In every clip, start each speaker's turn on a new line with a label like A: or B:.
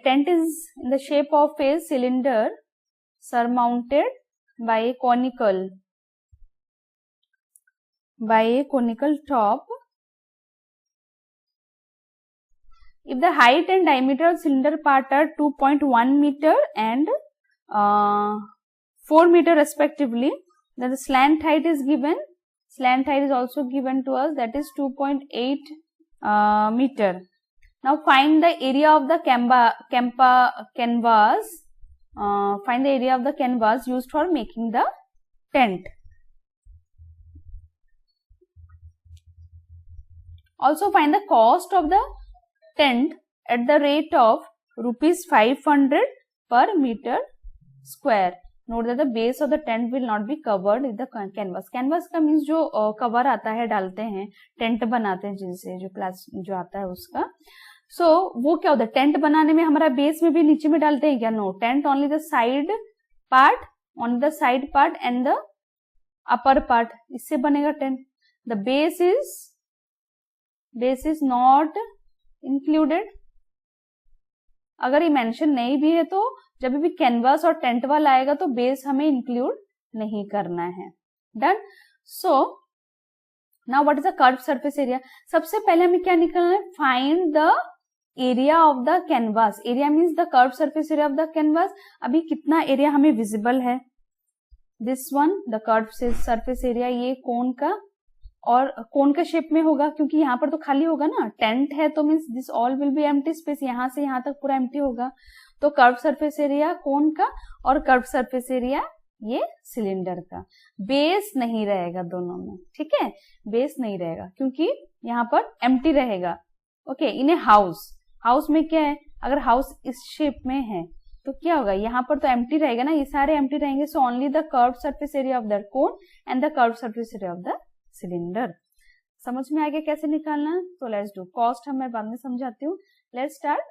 A: tent is in the shape of a cylinder surmounted by a conical top. If the height and diameter of cylinder part are 2.1 meter and 4 meter respectively, then the slant height is given. Slant height is also given to us, that is 2.8 meter. Now find the area of the canvas. Find the area of the canvas used for making the tent. Also find the cost of the tent at the rate of rupees 500 per meter square. Note that the base of the tent will not be covered with the canvas. Canvas का means जो cover आता है, डालते हैं, tent बनाते हैं जिनसे, जो आता है उसका. So वो क्या होता है, टेंट बनाने में हमारा बेस में भी नीचे में डालते हैं क्या? No, tent only the side part, on the side part and the upper part, इससे बनेगा tent. The base is not included. अगर ये मेंशन नहीं भी है तो जब भी कैनवास और टेंट वाला आएगा तो बेस हमें इंक्लूड नहीं करना है. Done. So now what is the curve surface area. सबसे पहले हमें क्या निकालना है? Find the area of the canvas. Area means the curve surface area of the canvas. अभी कितना एरिया हमें विजिबल है? This one, the curve surface area. ये कोन का, और कोन के शेप में होगा क्योंकि यहाँ पर तो खाली होगा ना, टेंट है तो means this all will be empty space. यहाँ से यहाँ तक पूरा एम्प्टी होगा. तो कर्व सरफेस एरिया कोन का और कर्व सरफेस एरिया ये सिलेंडर का. बेस नहीं रहेगा दोनों में, ठीक है, बेस नहीं रहेगा क्योंकि यहाँ पर एम्प्टी रहेगा. ओके. इन ए हाउस में क्या है, अगर हाउस इस शेप में है तो क्या होगा, यहाँ पर तो एम्प्टी रहेगा ना, ये सारे एम्प्टी रहेंगे. So only the curve surface area of the cone and the curve surface area of the cylinder. समझ में आ गया कैसे निकालना है? तो लेट्स डू. कॉस्ट हम मैं बाद में समझाती हूँ. Let's start.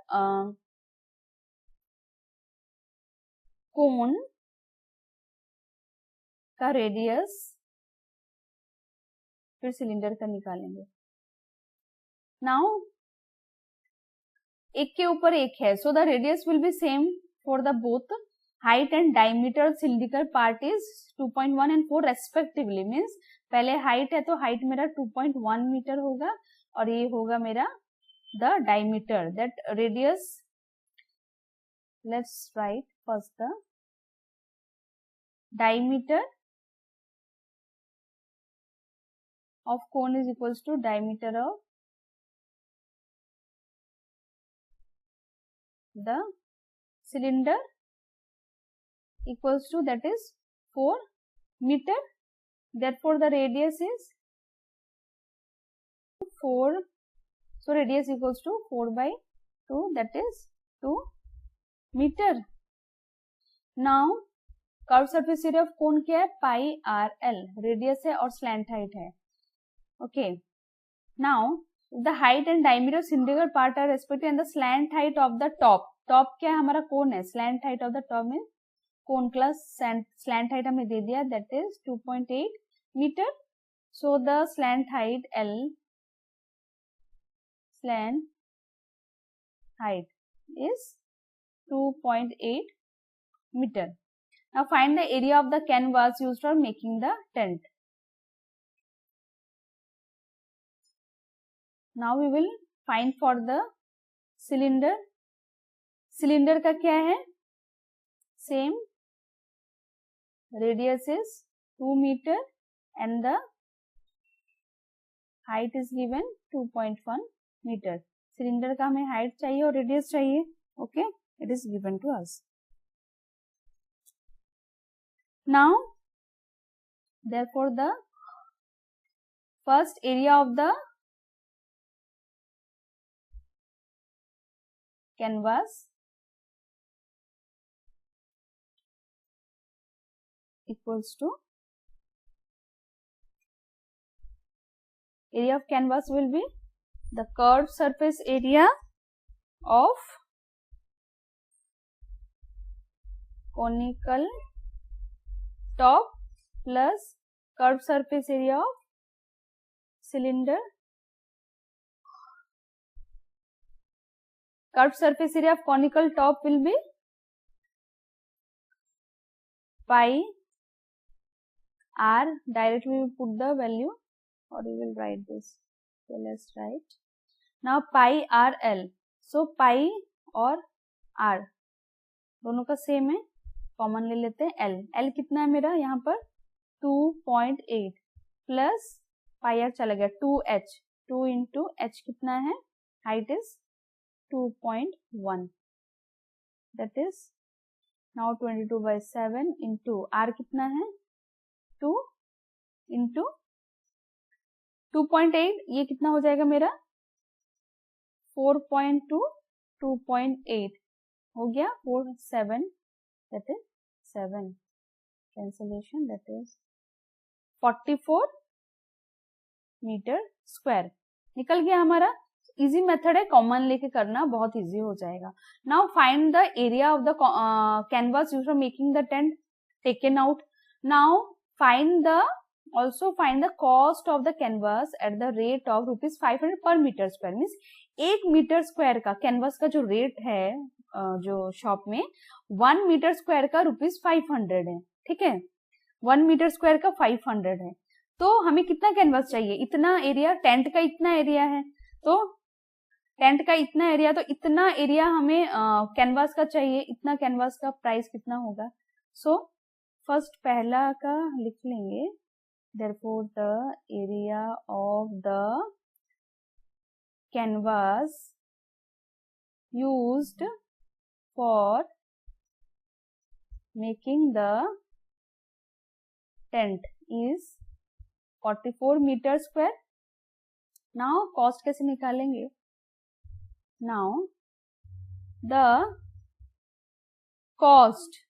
A: कोन का रेडियस, फिर सिलेंडर का निकालेंगे. नाउ एक के ऊपर एक है, so the radius will be same for the both. Height and diameter cylindrical part is 2.1 and 4 respectively. Means पहले हाइट है तो हाइट मेरा 2.1 मीटर होगा और ये होगा मेरा the diameter. That radius, let's write first the diameter of cone is equals to diameter of the cylinder equals to, that is 4 meter. Therefore the radius is 4. So radius equals to 4 by 2, that is 2 meter. Now curve surface area of cone क्या है? Pi R L. Radius है और slant height है. Okay. Now the height and diameter cylindrical part are respective and the slant height of the top. Top क्या है? हमारा cone है. Slant height of the top में कोन प्लस स्लैंट हाइट हमें दे दिया, that is 2.8 meter. So the slant height L, slant height is 2.8 meter. Now find the area of the canvas used for making the tent. Now we will find for the cylinder. Cylinder का क्या है? Same. Radius is 2 meter and the height is given 2.1 meter. Cylinder का हमें height चाहिए और radius चाहिए. Okay, it is given to us. Now, therefore, the first area of the canvas equals to, area of canvas will be the curved surface area of conical top plus curved surface area of cylinder curved surface area of conical top will be pi r. Directly we will put the value or we will write this. So let's write now pi r l. So pi और r दोनों का same है, common ले लेते हैं. l l कितना है मेरा यहाँ पर 2.8 प्लस पाई आर चला गया 2h. 2 इंटू h कितना है, height is 2.1. That is now 22/7 into r कितना है 2 इंटू 2.8. ये कितना हो जाएगा मेरा 4.2 2.8 हो गया 4 7. That is 7 cancellation. That is 44 meter square निकल गया हमारा. इजी मेथड है, कॉमन लेके करना बहुत इजी हो जाएगा. Now find the area of the canvas used for making the tent taken out. Now find the also find the cost of the canvas at the rate of ₹500 per meter square. Means 1 meter square का canvas का जो rate है जो shop में 1 meter square का ₹500 है. ठीक है, 1 मीटर स्क्वायर का 500 है. तो हमें कितना कैनवास चाहिए, इतना एरिया. टेंट का इतना एरिया है तो टेंट का इतना एरिया, तो इतना एरिया हमें कैनवास का चाहिए. इतना कैनवास का प्राइस कितना होगा. सो फर्स्ट पहला का लिख लेंगे. Therefore, the area of the canvas used for making the tent is 44 meter square. Now, cost कैसे निकालेंगे. Now, the cost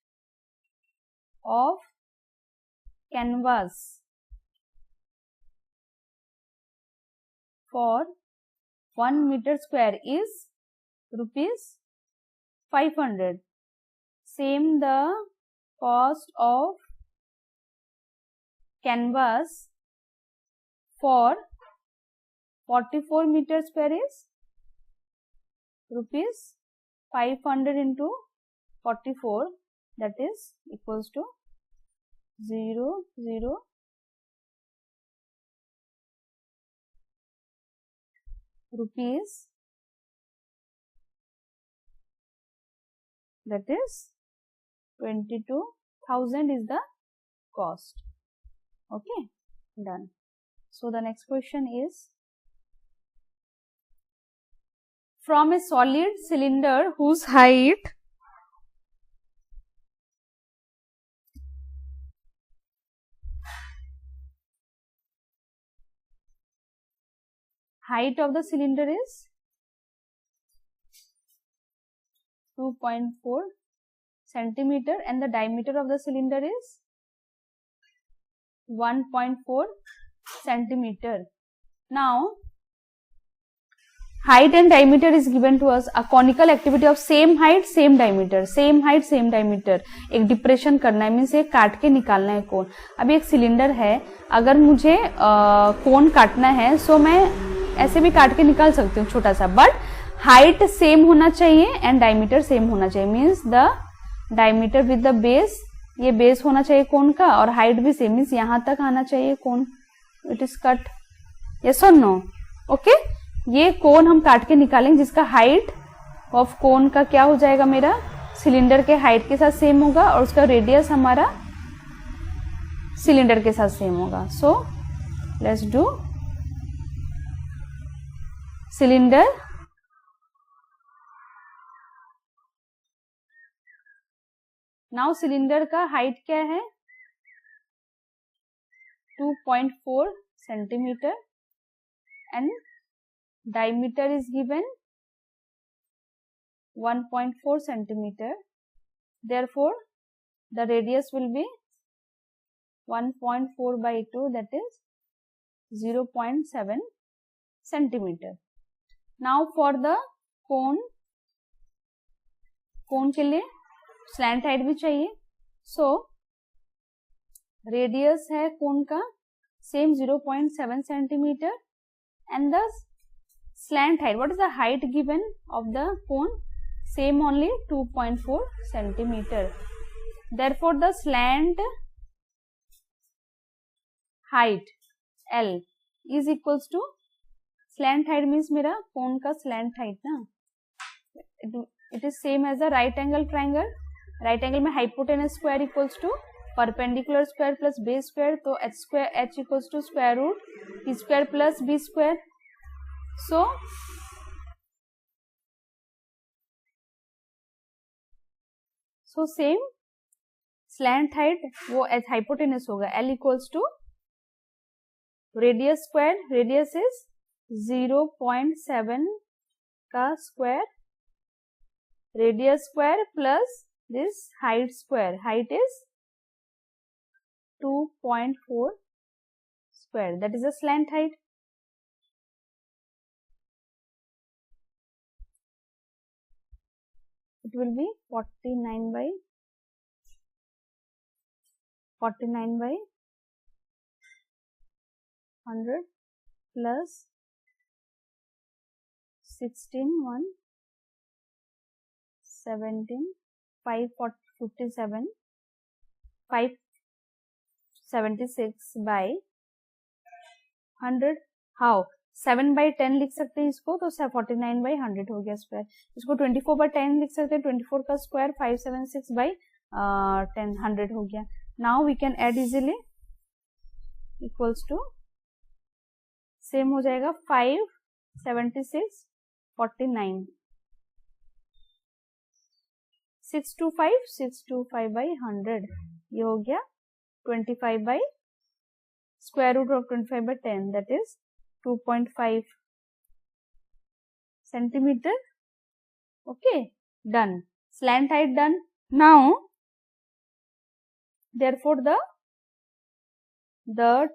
A: of canvas for 1 meter square is ₹500. Same the cost of canvas for 44 meter square is ₹500 into 44. That is equals to 0 rupees. That is 22,000 is the cost. Okay, done. So the next question is, from a solid cylinder whose height of the cylinder is 2.4 centimeter and the diameter of the cylinder is 1.4 centimeter. Now height and diameter is given to us. A conical activity of same height same diameter, same height same diameter. एक depression करना है, means ये काट के निकालना है कोन. अब एक सिलेंडर है, अगर मुझे कोन काटना है सो मैं ऐसे भी काट के निकाल सकती हूँ छोटा सा, बट हाइट सेम होना चाहिए एंड डायमीटर सेम होना चाहिए. Means the diameter with the base, ये बेस होना चाहिए कोन का, और हाइट भी सेम, मीन्स यहाँ तक आना चाहिए cone. It is cut. Yes और नो. ओके, ये कोन हम काट के निकालेंगे जिसका हाइट ऑफ कोन का क्या हो जाएगा मेरा सिलेंडर के हाइट के साथ सेम होगा और उसका रेडियस हमारा सिलेंडर के साथ सेम होगा. So let's do cylinder. Now cylinder का हाइट क्या है 2.4 centimetre and diameter is given 1.4 centimeter. Therefore, the radius will be 1.4 by 2, that is 0.7 centimeter. Now for the cone के लिए slant height भी चाहिए. So radius है cone का same 0.7 centimeter and the slant height, what is the height given of the cone? Same only, 2.4 centimeter. Therefore the slant height L is equals to, slant height means मेरा cone का slant height ना, it is same as a right angle triangle. right angle में hypotenuse square equals to perpendicular square plus base square, तो h square h equals to square root t square plus b square. so same slant height वो hypotenuse होगा, L equals to radius square, radius is 0.7 का square, radius square plus this height square, height is 2.4 square, that is a slant height. It will be 49 by 100 plus 16 1 17 557 576 by 100. How 7 by 10 लिख सकते हैं इसको, तो 49 by 100 हो गया square. इसको 24 by 10 लिख सकते हैं, 24 का स्क्वायर 576 by 10 100 हो गया. Now we can add easily, equals to same हो जाएगा 576 49 625 by 100, ये हो गया 25 by square root of 25 by 10, that is 2.5 centimeter. Okay, done. Slant height done. Now therefore the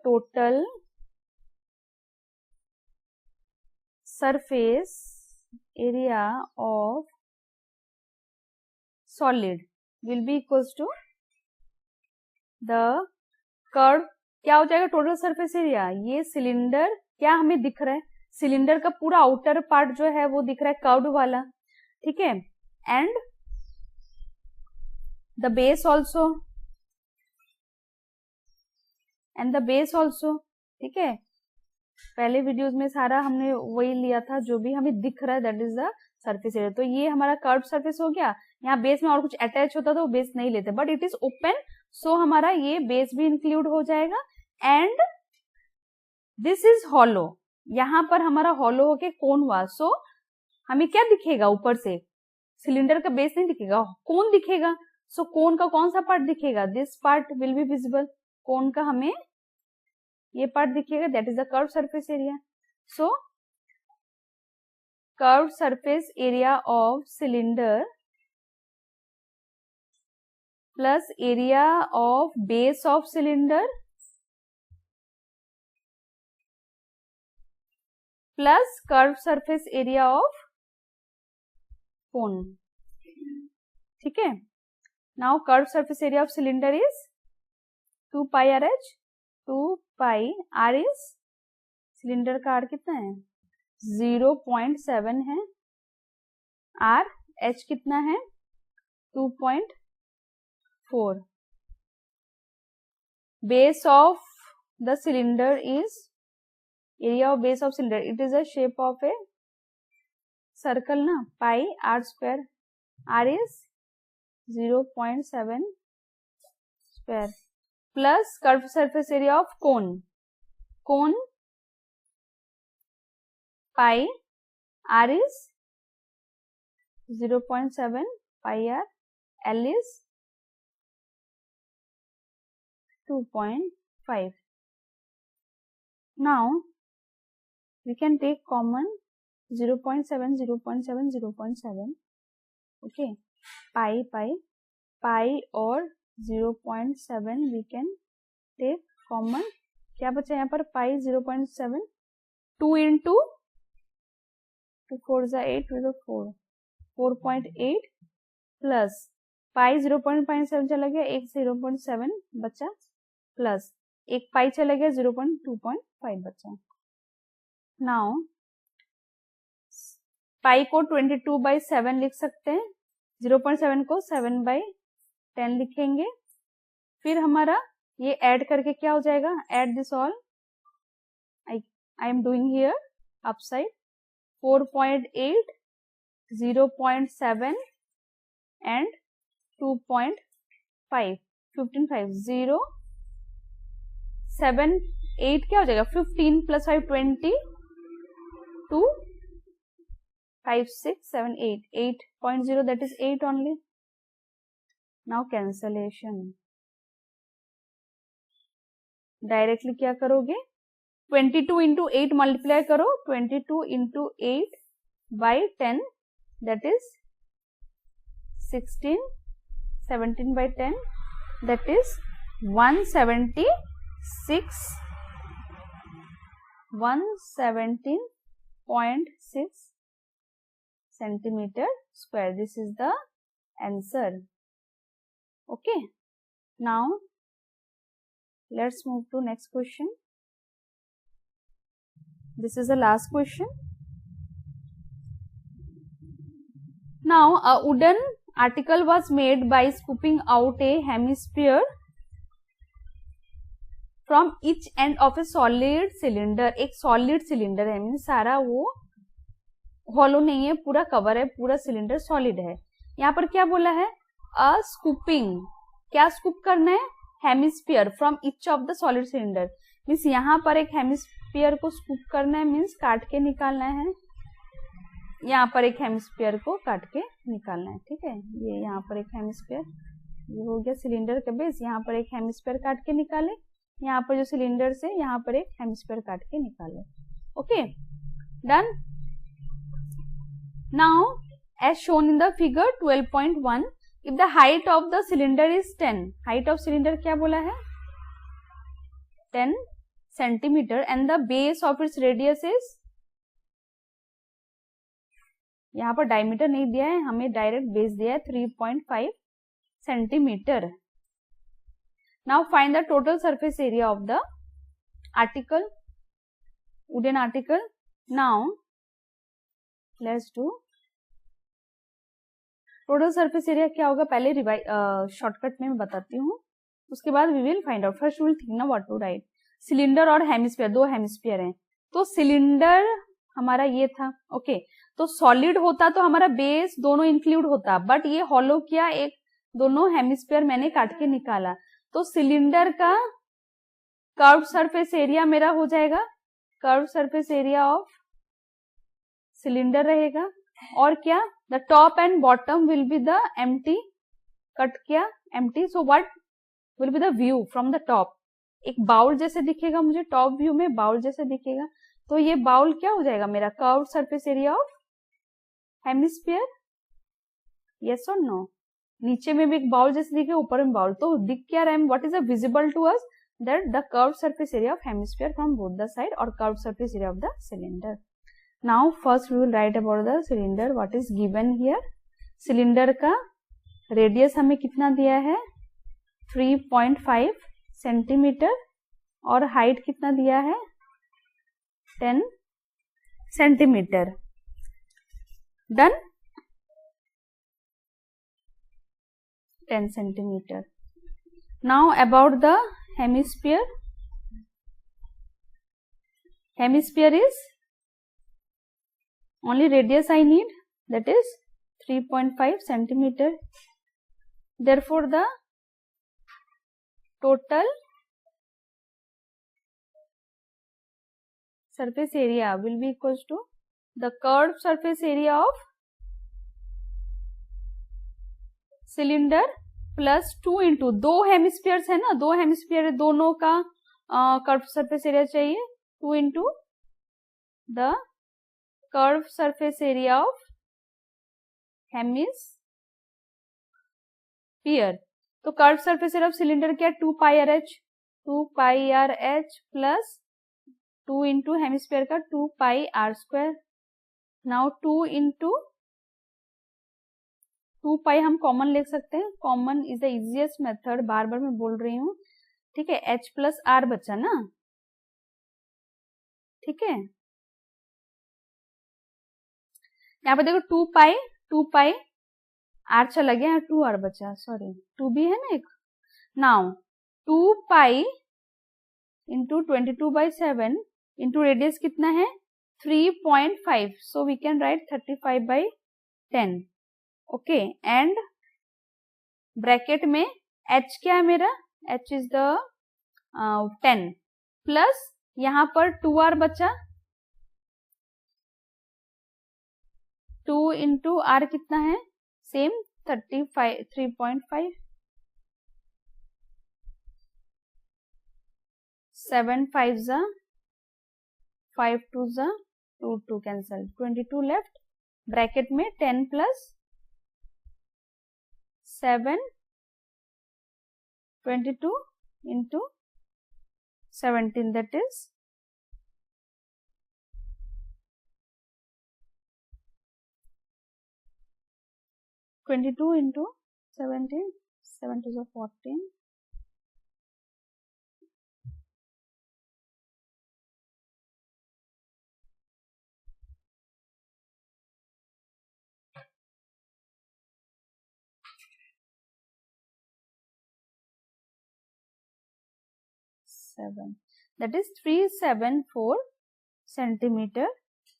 A: total surface area of solid will be equals to the curve. क्या हो जाएगा total surface area? ये cylinder क्या हमें दिख रहा है, cylinder का पूरा आउटर पार्ट जो है वो दिख रहा है कर्व्ड वाला, ठीक है, एंड द बेस ऑल्सो, ठीक है. पहले वीडियोस में सारा हमने वही लिया था, जो भी हमें दिख रहा है that is the surface area. तो ये हमारा कर्व सरफेस हो गया. यहाँ बेस में और कुछ अटैच होता तो बेस नहीं लेते, बट इट इज ओपन, सो हमारा ये बेस भी इंक्लूड हो जाएगा. एंड दिस इज हॉलो, यहाँ पर हमारा हॉलो होके कोन हुआ. सो हमें क्या दिखेगा ऊपर से, सिलेंडर का बेस नहीं दिखेगा, कोन दिखेगा. सो कोन का कौन सा पार्ट दिखेगा? This part will be visible. Cone का हमें ये पार्ट दिखेगा, that is the curve surface area. So curve surface area of cylinder plus area of base of cylinder plus curved surface area of cone. ठीक है. Now curved surface area of cylinder is 2 pi RH. 2 pi R is, cylinder का R कितना है? 0.7 है. R H कितना है? 2.4. Base of the cylinder is, area of base of cylinder, it is a shape of a circle ना, pi r square. R is 0.7 square plus curved surface area of cone. Cone pi r is 0.7 pi r. L is 2.5. Now we can take common 0.7, 0.7, 0.7. Okay, pi और 0.7 we can take common. क्या बचा यहाँ पर? pi 0.7. 2 into 2 4 is 8, 2 is 4, 4.8 plus pi 0.7 चला गया, एक 0.7 बचा, plus एक पाई चला गया, 0.2.5 बचा. नाउ पाई को 22/7 लिख सकते हैं, 0.7 को 7/10 लिखेंगे। फिर हमारा ये ऐड करके क्या हो जाएगा, add this all, I am doing here upside, 4.8, 0.7 and 2.5, 15.5, 0, 7, 8 क्या हो जाएगा, 15 + 5 20, 2, 5, 6, 7, 8, 8.0, that is 8 only. Now cancellation. Directly क्या करोगे, 22 into 8 मल्टीप्लाई करो, 22 into 8/10, that is 16, 17/10, that is 117.6 centimeter square. This is the answer. Okay, now let's move to next question. This is the last question. Now a wooden article was made by scooping out a hemisphere from each end of a solid cylinder. एक solid cylinder है, means सारा वो hollow नहीं है, पूरा cover है, पूरा cylinder solid है। यहाँ पर क्या बोला है, अ स्कूपिंग, क्या स्कूप करना है, hemisphere from each of the solid cylinder, means यहाँ पर एक हेमिस्फीयर को स्कूप करना है, मीन्स काट के निकालना है, यहाँ पर एक हेमिस्फीयर को काट के निकालना है। ठीक है, ये यहाँ पर एक हेमिस्फीयर, ये हो गया सिलेंडर का बेस, यहाँ पर एक हेमिस्फीयर काट के निकाले, यहाँ पर जो सिलेंडर से यहाँ पर एक हेमिस्फीयर काट के निकाले। Okay, done. Now, as shown in the figure 12.1, if the height of the cylinder is 10, height of cylinder क्या बोला है, 10 centimeter, and the base of its radius is, यहाँ पर diameter नहीं दिया है, हमें direct base दिया है 3.5 centimeter. Now find the total surface area of the article, wooden article. Now let's do total surface area क्या होगा, पहले शॉर्टकट में मैं बताती हूँ, उसके बाद we will find out. First will think ना व्हाट टू राइट। सिलेंडर और हेमिस्फीयर, दो हेमिस्फीयर हैं, तो सिलेंडर हमारा ये था। ओके, तो सॉलिड होता तो हमारा बेस दोनों इंक्लूड होता, बट ये हॉलो किया, एक दोनों हेमिस्फीयर मैंने काट के निकाला, तो सिलेंडर का कर्व सरफेस एरिया मेरा हो जाएगा, curve surface area of cylinder रहेगा, और क्या, the top and bottom will be the empty, cut किया empty, so what will be the view from the top, एक बाउल जैसे दिखेगा मुझे, टॉप व्यू में बाउल जैसे दिखेगा, तो ये बाउल क्या हो जाएगा मेरा, curve surface area of hemisphere, yes और नो। नीचे में भी एक बाउल जैसे दिखे, ऊपर में बाउल, तो दिख क्या रहा है, what is the visible to us, that the curve surface area of hemisphere from both the side, और curve surface area of the cylinder. Now first we will write about the cylinder, what is given here. Cylinder का radius हमें कितना दिया है, 3.5 centimetre, और height कितना दिया है, 10 centimetre. Done, 10 centimetre. Now about the hemisphere. Hemisphere is only radius I need, that is 3.5 centimeter. Therefore the total surface area will be equals to the curved surface area of cylinder plus 2 into, दो hemispheres है ना, दो hemisphere, दोनों का curve surface area चाहिए, 2 into the curve surface area of hemisphere. तो curve surface area of cylinder क्या है, 2πRh, 2πRh plus 2 into hemisphere का 2πr²। नाउ 2 इंटू 2π हम कॉमन ले सकते हैं, common is the easiest method, बार बार मैं बोल रही हूँ, ठीक है, h प्लस r बचा ना, ठीक है। यहाँ पे देखो 2 पाई आर चला गया, 2 आर बचा, सॉरी 2 भी है ना एक। Now 2 pi into 22/7 into radius कितना है 3.5, so we can write 35/10। Okay, and bracket में h क्या है मेरा, h इज द 10 प्लस यहाँ पर 2r बचा, 2 इंटू आर कितना है सेम 3.5, 7 5 जा 5 2 जा 2 कैंसल, 22 लेफ्ट, ब्रैकेट में 10 plus 7 22 into 17, that is 22 into 17, 7 to the 14, that is 374 centimeter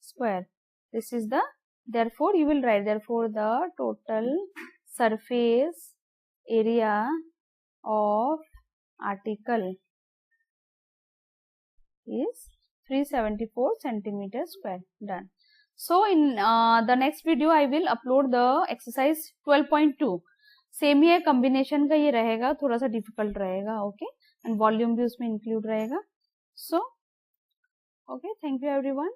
A: square. This is the, therefore you will write, therefore the total surface area of article is 374 centimeter square. Done. So in the next video I will upload the exercise 12.2. Same ही है, combination का ये रहेगा, थोड़ा सा difficult रहेगा. Okay, and volume भी उसमें include रहेगा. So okay, thank you everyone.